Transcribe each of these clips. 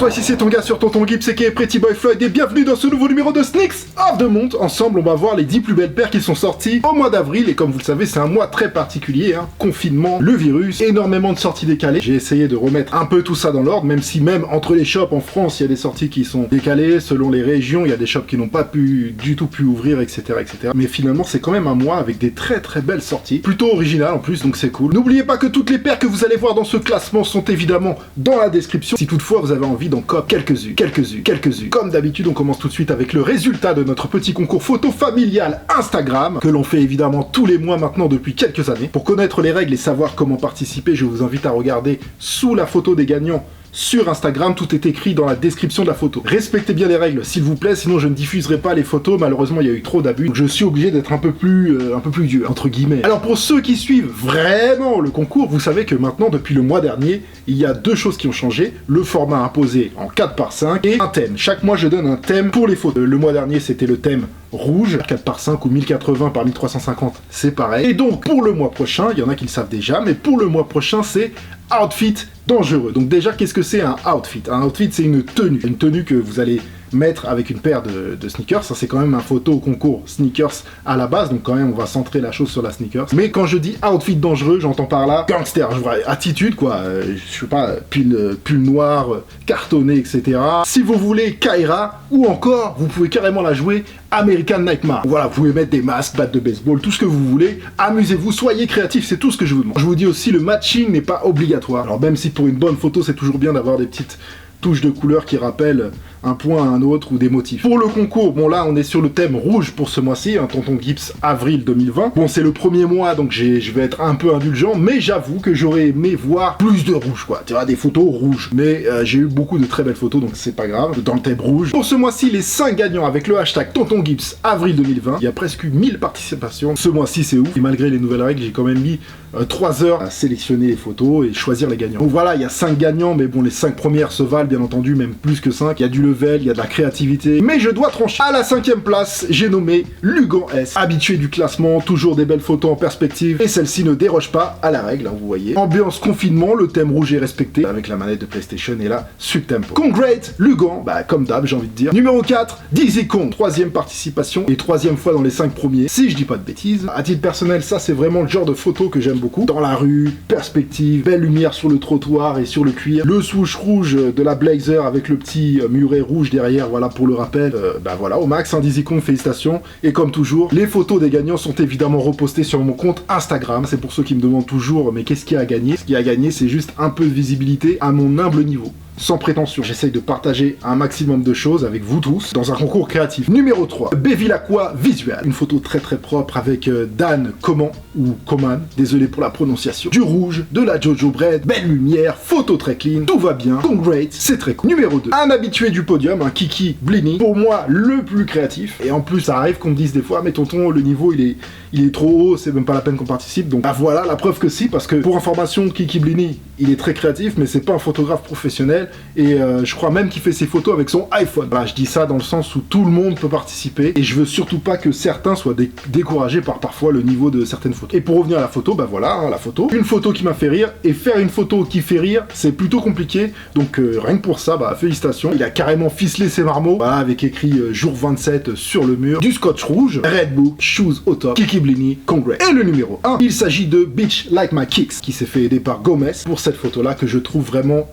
toi, ici c'est ton gars sur Tonton Gibbs et Pretty Boy Floyd et bienvenue dans ce nouveau numéro de Sneaks of the Month. Ensemble, on va voir les 10 plus belles paires qui sont sorties au mois d'avril et comme vous le savez, c'est un mois très particulier, hein. Confinement, le virus, énormément de sorties décalées. J'ai essayé de remettre un peu tout ça dans l'ordre, même si même entre les shops en France, il y a des sorties qui sont décalées, selon les régions, il y a des shops qui n'ont pas du tout pu ouvrir, etc., etc. Mais finalement, c'est quand même un mois avec des très très belles sorties, plutôt originales en plus, donc c'est cool. N'oubliez pas que toutes les paires que vous allez voir dans ce classement sont évidemment dans la description. Si toutefois vous avez envie d'en cop quelques-unes. Comme d'habitude, on commence tout de suite avec le résultat de notre petit concours photo familial Instagram, que l'on fait évidemment tous les mois maintenant depuis quelques années. Pour connaître les règles et savoir comment participer, je vous invite à regarder sous la photo des gagnants sur Instagram, tout est écrit dans la description de la photo. Respectez bien les règles, s'il vous plaît, sinon je ne diffuserai pas les photos. Malheureusement, il y a eu trop d'abus, donc je suis obligé d'être un peu plus dur, entre guillemets. Alors pour ceux qui suivent vraiment le concours, vous savez que maintenant, depuis le mois dernier, il y a deux choses qui ont changé. Le format imposé en 4x5 et un thème. Chaque mois, je donne un thème pour les photos. Le mois dernier, c'était le thème rouge, 4x5 ou 1080 par 1350, c'est pareil. Et donc, pour le mois prochain, il y en a qui le savent déjà, mais pour le mois prochain, c'est outfit dangereux. Donc déjà, qu'est-ce que c'est un outfit? Un outfit, c'est une tenue que vous allez mettre avec une paire de sneakers. Ça, c'est quand même un photo au concours sneakers à la base, donc quand même, on va centrer la chose sur la sneakers. Mais quand je dis outfit dangereux, j'entends par là gangster, je vois attitude, quoi. Je sais pas, pull noir, cartonné, etc. Si vous voulez Kaira, ou encore, vous pouvez carrément la jouer American Nightmare. Voilà, vous pouvez mettre des masques, battes de baseball, tout ce que vous voulez. Amusez-vous, soyez créatifs, c'est tout ce que je vous demande. Je vous dis aussi, le matching n'est pas obligatoire. Alors même si pour une bonne photo, c'est toujours bien d'avoir des petites touches de couleur qui rappellent un point à un autre ou des motifs. Pour le concours, bon là on est sur le thème rouge pour ce mois-ci, hein, Tonton Gibbs avril 2020. Bon c'est le premier mois donc je vais être un peu indulgent, mais j'avoue que j'aurais aimé voir plus de rouge quoi, tu vois, des photos rouges. Mais j'ai eu beaucoup de très belles photos donc c'est pas grave, dans le thème rouge. Pour ce mois-ci, les 5 gagnants avec le hashtag Tonton Gibbs avril 2020, il y a presque 1000 participations. Ce mois-ci c'est ouf, et malgré les nouvelles règles, j'ai quand même mis 3 heures à sélectionner les photos et choisir les gagnants. Donc voilà, il y a 5 gagnants, mais bon les 5 premières se valent bien entendu, même plus que 5. Il y a du level, il y a de la créativité, mais je dois trancher. À la 5e place, j'ai nommé Lugan S. Habitué du classement, toujours des belles photos en perspective, et celle-ci ne déroge pas à la règle, hein, vous voyez. Ambiance confinement, le thème rouge est respecté, avec la manette de PlayStation et la subtempo. Congrats, Lugan, bah comme d'hab, j'ai envie de dire. Numéro 4, Dizzy Kong, 3e participation, et 3e fois dans les 5 premiers, si je dis pas de bêtises. À titre personnel, ça c'est vraiment le genre de photo que j'aime beaucoup. Dans la rue, perspective, belle lumière sur le trottoir et sur le cuir, le swoosh rouge de la Blazer avec le petit muret rouge derrière, voilà pour le rappel, bah voilà, au max, hein, Dizzy Kong, félicitations. Et comme toujours, les photos des gagnants sont évidemment repostées sur mon compte Instagram. C'est pour ceux qui me demandent toujours, mais qu'est-ce qu'il y a à gagner? Ce qu'il y a à gagner, c'est juste un peu de visibilité à mon humble niveau. Sans prétention, j'essaye de partager un maximum de choses avec vous tous dans un concours créatif. Numéro 3, Bevilacqua Visual. Une photo très très propre avec Dan Coman, ou Coman, désolé pour la prononciation. Du rouge, de la Jojo Bread, belle lumière, photo très clean, tout va bien, congrats, c'est très cool. Numéro 2, un habitué du podium, un Kiki Blini. Pour moi, le plus créatif. Et en plus, ça arrive qu'on me dise des fois, mais tonton, le niveau il est trop haut, c'est même pas la peine qu'on participe. Donc bah voilà, la preuve que si, parce que pour information, Kiki Blini, il est très créatif, mais c'est pas un photographe professionnel. Et je crois même qu'il fait ses photos avec son iPhone. Voilà, je dis ça dans le sens où tout le monde peut participer. Et je veux surtout pas que certains soient découragés par parfois le niveau de certaines photos. Et pour revenir à la photo, bah voilà, hein, la photo. Une photo qui m'a fait rire. Et faire une photo qui fait rire, c'est plutôt compliqué. Donc rien que pour ça, bah félicitations. Il a carrément ficelé ses marmots. Voilà, avec écrit jour 27 sur le mur. Du scotch rouge. Red Book, shoes au top. Kiki Blini, congrats. Et le numéro 1, il s'agit de Bitch Like My Kicks, qui s'est fait aider par Gomez pour cette photo-là que je trouve vraiment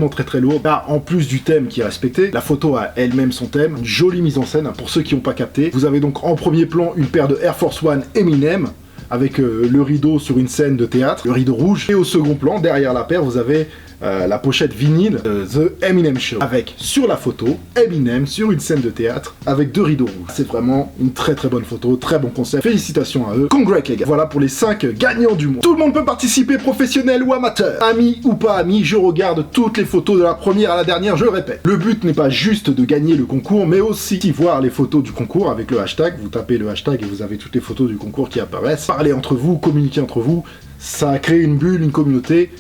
très très lourde. Là, en plus du thème qui est respecté, la photo a elle-même son thème, une jolie mise en scène, hein, pour ceux qui n'ont pas capté. Vous avez donc en premier plan une paire de Air Force One Eminem, avec le rideau sur une scène de théâtre, le rideau rouge, et au second plan, derrière la paire, vous avez la pochette vinyle The Eminem Show, avec sur la photo Eminem sur une scène de théâtre avec 2 rideaux rouges. C'est vraiment une très très bonne photo, très bon concept. Félicitations à eux. Congrats les gars. Voilà pour les 5 gagnants du mois. Tout le monde peut participer, professionnel ou amateur. Ami ou pas ami, je regarde toutes les photos de la première à la dernière, je le répète. Le but n'est pas juste de gagner le concours, mais aussi voir les photos du concours avec le hashtag. Vous tapez le hashtag et vous avez toutes les photos du concours qui apparaissent. Parlez entre vous, communiquez entre vous. ça a créé une bulle, une communauté,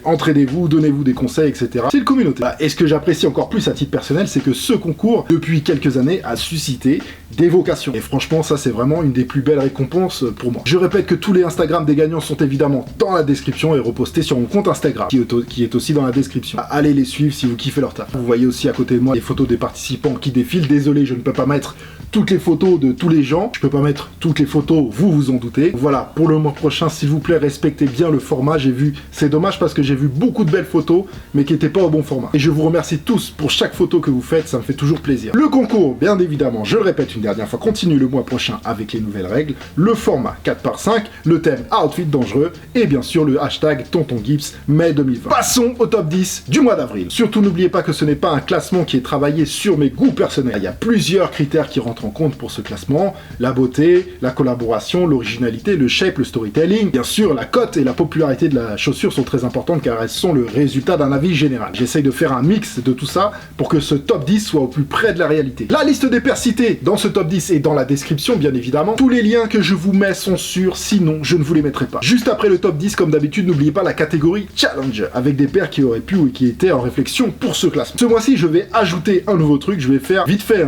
entraidez-vous, donnez-vous des conseils, etc. C'est une communauté. Et ce que j'apprécie encore plus à titre personnel, c'est que ce concours, depuis quelques années, a suscité des vocations. Et franchement, ça c'est vraiment une des plus belles récompenses pour moi. Je répète que tous les Instagram des gagnants sont évidemment dans la description et repostés sur mon compte Instagram, qui est aussi dans la description. Allez les suivre si vous kiffez leur taf. Vous voyez aussi à côté de moi les photos des participants qui défilent. Désolé, je ne peux pas mettre toutes les photos de tous les gens. Je peux pas mettre toutes les photos, vous vous en doutez. Voilà, pour le mois prochain, s'il vous plaît, respectez bien le format. J'ai vu, c'est dommage parce que j'ai vu beaucoup de belles photos, mais qui n'étaient pas au bon format. Et je vous remercie tous pour chaque photo que vous faites, ça me fait toujours plaisir. Le concours, bien évidemment, je le répète une dernière fois, continue le mois prochain avec les nouvelles règles, le format 4x5, le thème outfit dangereux, et bien sûr le hashtag Tonton Gibbs mai 2020. Passons au top 10 du mois d'avril. Surtout n'oubliez pas que ce n'est pas un classement qui est travaillé sur mes goûts personnels. Il y a plusieurs critères qui rentrent en compte pour ce classement, la beauté, la collaboration, l'originalité, le shape, le storytelling. Bien sûr, la cote et la popularité de la chaussure sont très importantes car elles sont le résultat d'un avis général. J'essaye de faire un mix de tout ça pour que ce top 10 soit au plus près de la réalité. La liste des pairs cités dans ce top 10 est dans la description, bien évidemment. Tous les liens que je vous mets sont sûrs, sinon je ne vous les mettrai pas. Juste après le top 10, comme d'habitude, n'oubliez pas la catégorie Challenge, avec des pairs qui auraient pu ou qui étaient en réflexion pour ce classement. Ce mois-ci, je vais ajouter un nouveau truc, je vais faire vite fait,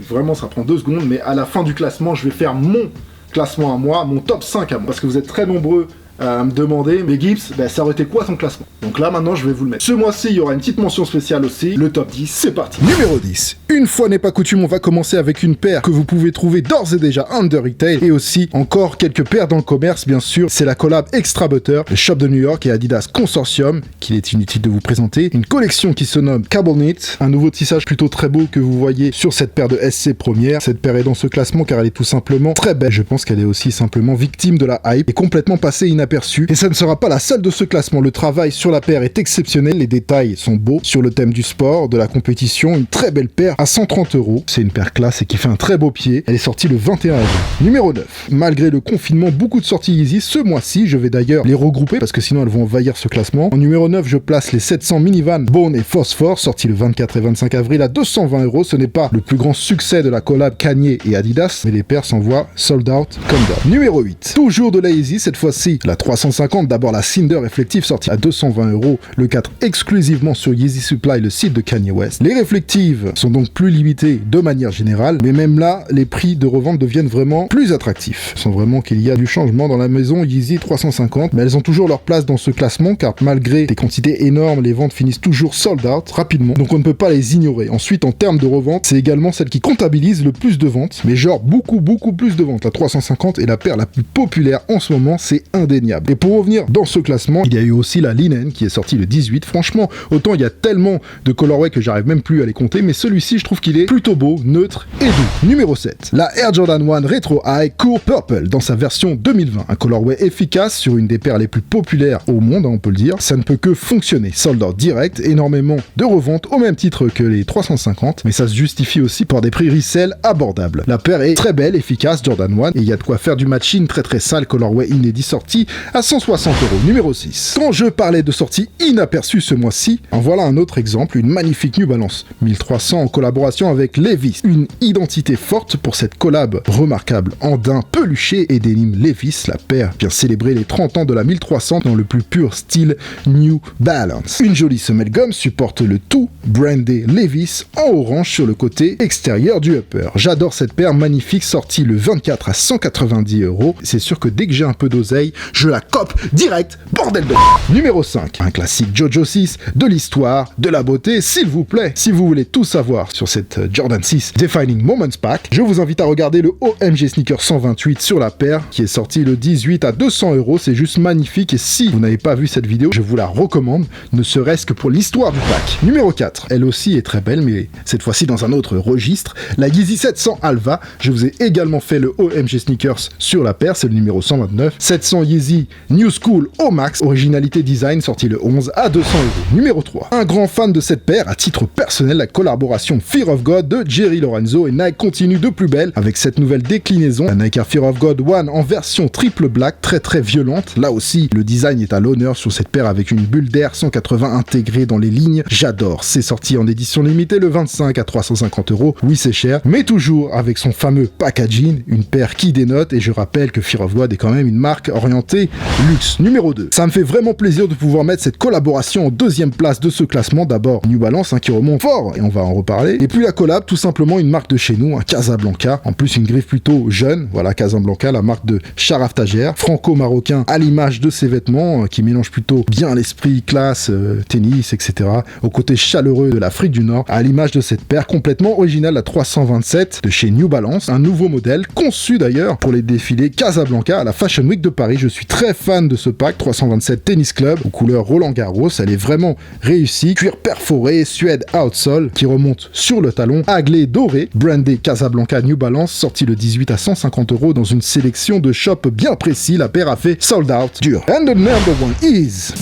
vraiment ça prend 2 secondes, mais à la fin du classement, je vais faire mon classement à moi, mon top 5 à moi, parce que vous êtes très nombreux à me demander, mais Gibbs, ça aurait été quoi ton classement? Donc là, maintenant, je vais vous le mettre. Ce mois-ci, il y aura une petite mention spéciale aussi, le top 10, c'est parti. Numéro 10. Une fois n'est pas coutume, on va commencer avec une paire que vous pouvez trouver d'ores et déjà under retail, et aussi encore quelques paires dans le commerce, bien sûr. C'est la collab Extra Butter, le shop de New York et Adidas Consortium, qu'il est inutile de vous présenter. Une collection qui se nomme Cable Knit, un nouveau tissage plutôt très beau que vous voyez sur cette paire de SC première. Cette paire est dans ce classement car elle est tout simplement très belle. Je pense qu'elle est aussi simplement victime de la hype et complètement passée inaperçue. Et ça ne sera pas la seule de ce classement. Le travail sur la paire est exceptionnel, les détails sont beaux. Sur le thème du sport, de la compétition, une très belle paire à 130 €. C'est une paire classe et qui fait un très beau pied. Elle est sortie le 21 avril. Numéro 9. Malgré le confinement, beaucoup de sorties Yeezy ce mois-ci. Je vais d'ailleurs les regrouper parce que sinon elles vont envahir ce classement. En numéro 9, je place les 700 Minivan Bone et Phosphore, sortis le 24 et 25 avril à 220 €. Ce n'est pas le plus grand succès de la collab Kanye et Adidas, mais les paires s'envoient sold out comme d'hab. Numéro 8. Toujours de la Yeezy, cette fois-ci la 350, d'abord la Cinder Reflective sortie à 220 €, le 4 exclusivement sur Yeezy Supply, le site de Kanye West. Les Reflectives sont donc plus limitées de manière générale, mais même là, les prix de revente deviennent vraiment plus attractifs. Je sens vraiment qu'il y a du changement dans la maison Yeezy 350, mais elles ont toujours leur place dans ce classement, car malgré des quantités énormes, les ventes finissent toujours sold out rapidement, donc on ne peut pas les ignorer. Ensuite, en termes de revente, c'est également celle qui comptabilise le plus de ventes, mais genre beaucoup plus de ventes. La 350 est la paire la plus populaire en ce moment, c'est indéniable. Et pour revenir dans ce classement, il y a eu aussi la Linen qui est sortie le 18. Franchement, autant il y a tellement de colorways que j'arrive même plus à les compter, mais celui-ci, je trouve qu'il est plutôt beau, neutre et doux. Numéro 7. La Air Jordan 1 Retro High Cool Purple dans sa version 2020. Un colorway efficace sur une des paires les plus populaires au monde, on peut le dire. Ça ne peut que fonctionner. Sold out direct, énormément de reventes au même titre que les 350, mais ça se justifie aussi par des prix resell abordables. La paire est très belle, efficace, Jordan 1, et il y a de quoi faire du matching très sale, colorway inédit sorti à 160 €. Numéro 6. Quand je parlais de sorties inaperçues ce mois-ci, en voilà un autre exemple, une magnifique New Balance 1300 en collaboration avec Levi's. Une identité forte pour cette collab remarquable en daim peluché et dénime Levi's. La paire vient célébrer les 30 ans de la 1300 dans le plus pur style New Balance. Une jolie semelle gomme supporte le tout brandé Levi's en orange sur le côté extérieur du upper. J'adore cette paire magnifique sortie le 24 à 190 €. C'est sûr que dès que j'ai un peu d'oseille, je la cope direct, bordel de... Numéro 5. Un classique Jojo 6, de l'histoire, de la beauté, s'il vous plaît. Si vous voulez tout savoir sur cette Jordan 6 Defining Moments Pack, je vous invite à regarder le OMG Sneaker 128 sur la paire, qui est sorti le 18 à 200 €. C'est juste magnifique et si vous n'avez pas vu cette vidéo, je vous la recommande, ne serait-ce que pour l'histoire du pack. Numéro 4. Elle aussi est très belle, mais cette fois-ci dans un autre registre. La Yeezy 700 Alva. Je vous ai également fait le OMG Sneakers sur la paire, c'est le numéro 129. 700 Yeezy New School au max, originalité design, sorti le 11 à 200 €. Numéro 3. Un grand fan de cette paire, à titre personnel, la collaboration Fear of God de Jerry Lorenzo et Nike continue de plus belle avec cette nouvelle déclinaison. La Nike Air Fear of God One en version triple black, très violente. Là aussi, le design est à l'honneur sur cette paire avec une bulle d'air 180 intégrée dans les lignes. J'adore. C'est sorti en édition limitée le 25 à 350 €. Oui, c'est cher, mais toujours avec son fameux packaging, une paire qui dénote, et je rappelle que Fear of God est quand même une marque orientée SP Luxe numéro 2. Ça me fait vraiment plaisir de pouvoir mettre cette collaboration en deuxième place de ce classement. D'abord New Balance qui remonte fort et on va en reparler. Et puis la collab, tout simplement une marque de chez nous, Casablanca. En plus une griffe plutôt jeune, voilà Casablanca, la marque de Sharaf Tajer, franco-marocain à l'image de ses vêtements qui mélange plutôt bien l'esprit classe, tennis, etc. au côté chaleureux de l'Afrique du Nord, à l'image de cette paire complètement originale, la 327 de chez New Balance, un nouveau modèle conçu d'ailleurs pour les défilés Casablanca à la Fashion Week de Paris. Je suis très fan de ce pack 327 Tennis Club aux couleurs Roland Garros, elle est vraiment réussie, cuir perforé, suède outsole qui remonte sur le talon, aglé doré, brandé Casablanca New Balance, sorti le 18 à 150 € dans une sélection de shops bien précis. La paire a fait sold out dur. And the number one is...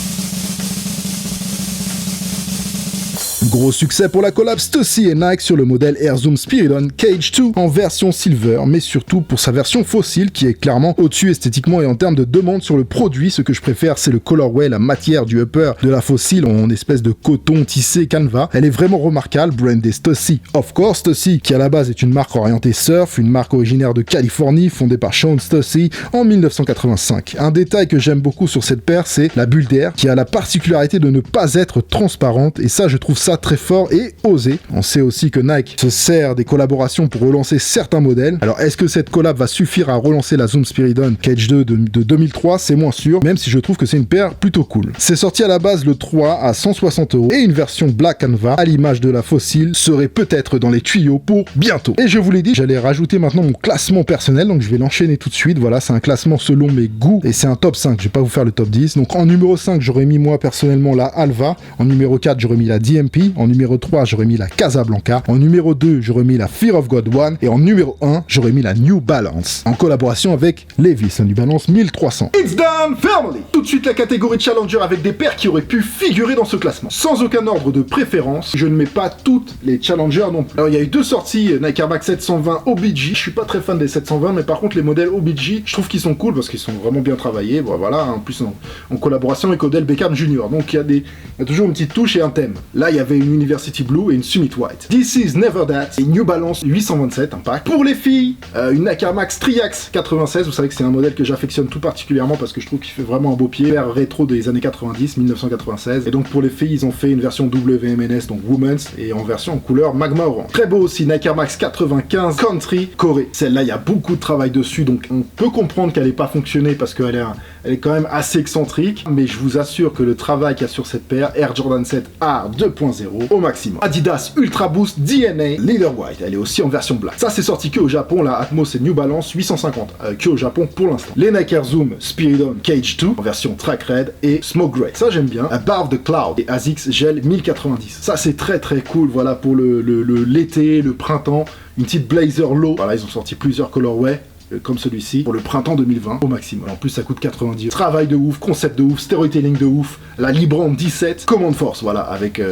Gros succès pour la collab Stussy et Nike sur le modèle Air Zoom Spiridon Cage 2 en version silver, mais surtout pour sa version fossile qui est clairement au-dessus esthétiquement et en termes de demande sur le produit. Ce que je préfère, c'est le colorway, la matière du upper de la fossile en espèce de coton tissé canevas. Elle est vraiment remarquable, brandée Stussy. Of course, Stussy qui à la base est une marque orientée surf, une marque originaire de Californie fondée par Sean Stussy en 1985. Un détail que j'aime beaucoup sur cette paire, c'est la bulle d'air qui a la particularité de ne pas être transparente et ça je trouve ça très fort et osé. On sait aussi que Nike se sert des collaborations pour relancer certains modèles. Alors est-ce que cette collab va suffire à relancer la Zoom Spiridon Cage 2 de 2003? C'est moins sûr, même si je trouve que c'est une paire plutôt cool. C'est sorti à la base le 3 à 160 € et une version Black Canvas à l'image de la fossile serait peut-être dans les tuyaux pour bientôt. Et je vous l'ai dit, j'allais rajouter maintenant mon classement personnel, donc je vais l'enchaîner tout de suite. Voilà, c'est un classement selon mes goûts et c'est un top 5. Je vais pas vous faire le top 10. Donc en numéro 5, j'aurais mis moi personnellement la Alva. En numéro 4, j'aurais mis la DMP. En numéro 3, j'aurais mis la Casablanca. En numéro 2, j'aurais mis la Fear of God One. Et en numéro 1, j'aurais mis la New Balance. En collaboration avec Levi's, la New Balance 1300. It's done, family! Tout de suite la catégorie Challenger avec des paires qui auraient pu figurer dans ce classement. Sans aucun ordre de préférence, je ne mets pas toutes les Challengers non plus. Alors il y a eu deux sorties Nike Air Max 720 OBG. Je suis pas très fan des 720, mais par contre les modèles OBG, je trouve qu'ils sont cool parce qu'ils sont vraiment bien travaillés. Bon, voilà, en plus en collaboration avec Odell Beckham Jr. Donc il y a toujours une petite touche et un thème. Là il y avait une University Blue et une Summit White. This is Never That et New Balance 827, un pack. Pour les filles, une Nike Air Max Triax 96. Vous savez que c'est un modèle que j'affectionne tout particulièrement parce que je trouve qu'il fait vraiment un beau pied. Paire rétro des années 90, 1996. Et donc pour les filles, ils ont fait une version WMNS, donc Women's, et en version en couleur Magma Orange. Très beau aussi, Nike Air Max 95 Country Corée. Celle-là, il y a beaucoup de travail dessus, donc on peut comprendre qu'elle n'ait pas fonctionné parce qu'elle est quand même assez excentrique, mais je vous assure que le travail qu'il y a sur cette paire, Air Jordan 7 R 2.0 au maximum. Adidas Ultra Boost DNA Leather White, elle est aussi en version black. Ça c'est sorti que au Japon, la Atmos et New Balance 850, que au Japon pour l'instant. Les Nike Air Zoom Spiridon Cage 2 en version Track Red et Smoke Grey. Ça j'aime bien. Above the Cloud et ASICS Gel 1090. Ça c'est très très cool, voilà pour l'été, le printemps. Une petite blazer low. Voilà, ils ont sorti plusieurs colorways comme celui-ci pour le printemps 2020 au maximum. En plus ça coûte 90 €. Travail de ouf, concept de ouf, storytelling de ouf, la Librand 17, Command Force, voilà, avec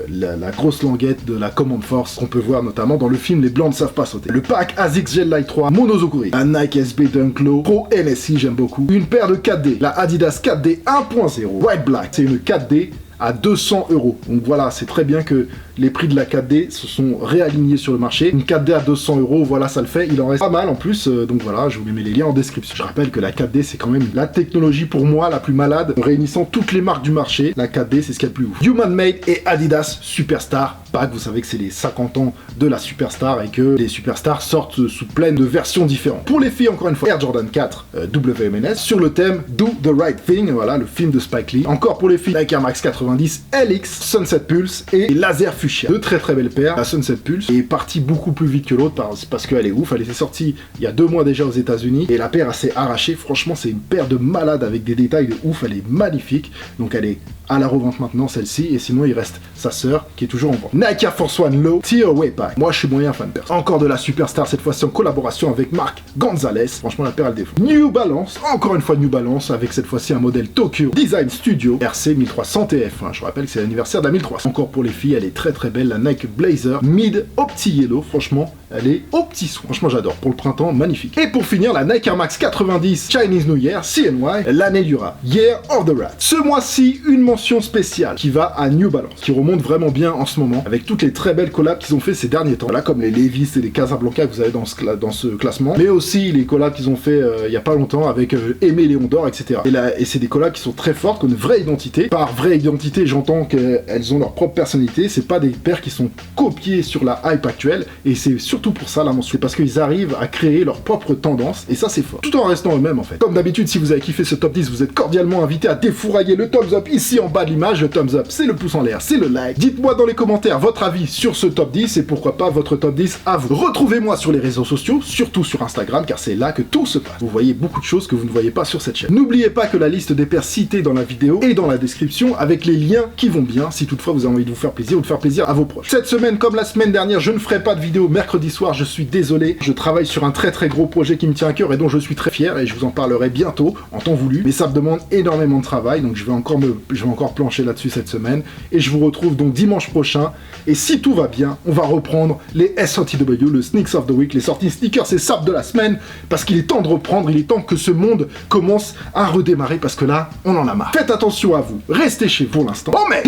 la grosse languette de la Command Force qu'on peut voir notamment dans le film Les Blancs ne savent pas sauter. Le pack ASICS Gel Light 3 Monozukuri, un Nike SB Dunk Low Pro NSI, j'aime beaucoup, une paire de 4D, la Adidas 4D 1.0 White Black, c'est une 4D à 200 €. Donc voilà, c'est très bien que les prix de la 4D se sont réalignés sur le marché. Une 4D à 200 €, voilà, ça le fait. Il en reste pas mal en plus, donc voilà, je vous mets les liens en description. Je rappelle que la 4D, c'est quand même la technologie pour moi la plus malade, en réunissant toutes les marques du marché. La 4D, c'est ce qu'il y a de plus ouf. Human Made et Adidas Superstar Pack, vous savez que c'est les 50 ans de la Superstar et que les Superstars sortent sous pleine de versions différentes. Pour les filles, encore une fois, Air Jordan 4 WMNS sur le thème Do the Right Thing, voilà, le film de Spike Lee. Encore pour les filles, Nike Air Max 90 LX Sunset Pulse et Laser Fuchsia. Deux très très belles paires. La Sunset Pulse est partie beaucoup plus vite que l'autre parce qu'elle est ouf. Elle était sortie il y a 2 mois déjà aux États-Unis et la paire s'est arrachée. Franchement, c'est une paire de malades avec des détails de ouf. Elle est magnifique. Donc elle est à la revente maintenant, celle-ci, et sinon il reste sa sœur qui est toujours en vente. Nike Air Force One Low Tearaway Pack. Moi je suis moyen fan perso. Encore de la Superstar, cette fois-ci en collaboration avec Marc Gonzalez. Franchement la paire elle défaut. New Balance, encore une fois New Balance, avec cette fois-ci un modèle Tokyo Design Studio RC 1300 TF1. Je rappelle que c'est l'anniversaire de la 1300. Encore pour les filles, elle est très très belle, la Nike Blazer Mid Opti Yellow. Franchement, Elle est aux petits soins. Franchement, j'adore. Pour le printemps, magnifique. Et pour finir, la Nike Air Max 90 Chinese New Year, CNY, l'année du rat. Year of the Rat. Ce mois-ci, une mention spéciale qui va à New Balance, qui remonte vraiment bien en ce moment, avec toutes les très belles collabs qu'ils ont fait ces derniers temps. Là, comme les Levi's et les Casablanca que vous avez dans ce classement, mais aussi les collabs qu'ils ont fait il y a pas longtemps avec Aimé Léon d'Or, etc. Et c'est des collabs qui sont très fortes, qui ont une vraie identité. Par vraie identité, j'entends qu'elles ont leur propre personnalité. C'est pas des paires qui sont copiées sur la hype actuelle, et c'est surtout pour ça la mention. C'est parce qu'ils arrivent à créer leur propre tendance, et ça c'est fort. Tout en restant eux-mêmes en fait. Comme d'habitude, si vous avez kiffé ce top 10, vous êtes cordialement invité à défourailler le thumbs up ici en bas de l'image. Le thumbs up, c'est le pouce en l'air, c'est le like. Dites-moi dans les commentaires votre avis sur ce top 10 et pourquoi pas votre top 10 à vous. Retrouvez-moi sur les réseaux sociaux, surtout sur Instagram, car c'est là que tout se passe. Vous voyez beaucoup de choses que vous ne voyez pas sur cette chaîne. N'oubliez pas que la liste des paires citées dans la vidéo est dans la description avec les liens qui vont bien si toutefois vous avez envie de vous faire plaisir ou de faire plaisir à vos proches. Cette semaine, comme la semaine dernière, je ne ferai pas de vidéo mercredi soir, je suis désolé. Je travaille sur un très gros projet qui me tient à cœur et dont je suis très fier, et je vous en parlerai bientôt en temps voulu, mais ça me demande énormément de travail, donc je vais encore plancher là-dessus cette semaine, et je vous retrouve donc dimanche prochain, et si tout va bien, on va reprendre les SOTW, le Sneaks of the Week, les sorties sneakers et sapes de la semaine, parce qu'il est temps de reprendre, il est temps que ce monde commence à redémarrer, parce que là, on en a marre. Faites attention à vous, restez chez vous pour l'instant. Oh mais,